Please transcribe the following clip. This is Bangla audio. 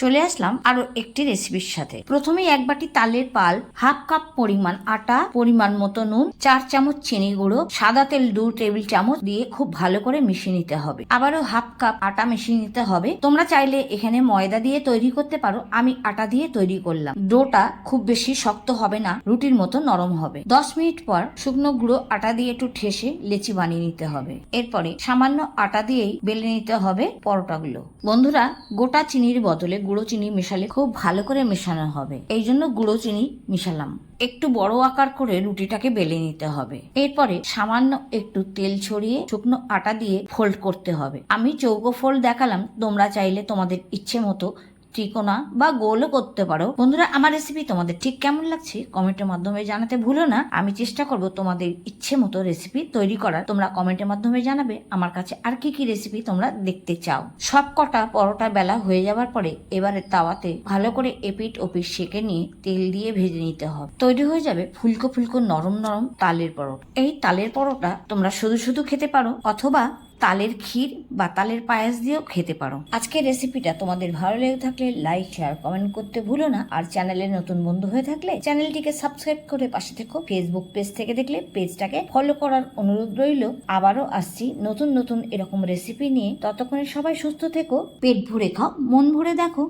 চলে আসলাম আরো একটি রেসিপির সাথে। প্রথমেই এক বাটি তালের পাল, হাফ কাপ পরিমাণ আটা, পরিমাণ মতো নুন, 4 চামচ চিনি গুঁড়ো, সাদা তেল 2 টেবিল চামচ দিয়ে খুব ভালো করে মিশিয়ে নিতে হবে। আবারও হাফ কাপ আটা মিশিয়ে নিতে হবে। তোমরা চাইলে এখানে ময়দা দিয়ে তৈরি করতে পারো, আমি আটা দিয়ে তৈরি করলাম। ডোটা খুব বেশি শক্ত হবে না, রুটির মতো নরম হবে। 10 মিনিট পর শুকনো গুঁড়ো আটা দিয়ে একটু ঠেসে লেচি বানিয়ে নিতে হবে। এরপরে সামান্য আটা দিয়েই বেলে নিতে হবে পরোটাগুলো। বন্ধুরা, গোটা চিনির বদলে গুঁড়ো চিনি মেশালে খুব ভালো করে মেশানো হবে, এই জন্য গুঁড়ো চিনি মিশালাম। একটু বড় আকার করে রুটিটাকে বেলে নিতে হবে। এরপরে সামান্য একটু তেল ছড়িয়ে শুকনো আটা দিয়ে ফোল্ড করতে হবে। আমি চৌকো ফোল্ড দেখালাম, তোমরা চাইলে তোমাদের ইচ্ছে মতো ত্রিকোণা বা গোলও করতে পারো। বন্ধুরা, আমার রেসিপি তোমাদের ঠিক কেমন লাগছে কমেন্টের মাধ্যমে জানাতে ভুলো না। আমি চেষ্টা করব তোমাদের ইচ্ছে মতো রেসিপি তৈরি করার। তোমরা কমেন্টের মাধ্যমে জানাবে আমার কাছে আর কি কি রেসিপি তোমরা দেখতে চাও। সব কটা পরোটা বেলা হয়ে যাবার পরে এবারে তাওয়াতে ভালো করে এপিট ওপিট সেঁকে নিয়ে তেল দিয়ে ভেজে নিতে হবে। তৈরি হয়ে যাবে ফুলকো ফুলকো নরম নরম তালের পরোটা। এই তালের পরোটা তোমরা শুধু শুধু খেতে পারো, অথবা তালের ক্ষীর বা তালের পায়েস দিয়েও খেতে পারো। আজকের রেসিপিটা তোমাদের ভালো লেগে থাকলে লাইক, শেয়ার, কমেন্ট করতে ভুলো না। আর চ্যানেলে নতুন বন্ধু হয়ে থাকলে চ্যানেলটিকে সাবস্ক্রাইব করে পাশে থেকো। ফেসবুক পেজ থেকে দেখলে পেজটাকে ফলো করার অনুরোধ রইল। আবারও আসছি নতুন নতুন এরকম রেসিপি নিয়ে। ততক্ষণে সবাই সুস্থ থেকো, পেট ভরে খাও, মন ভরে দেখো।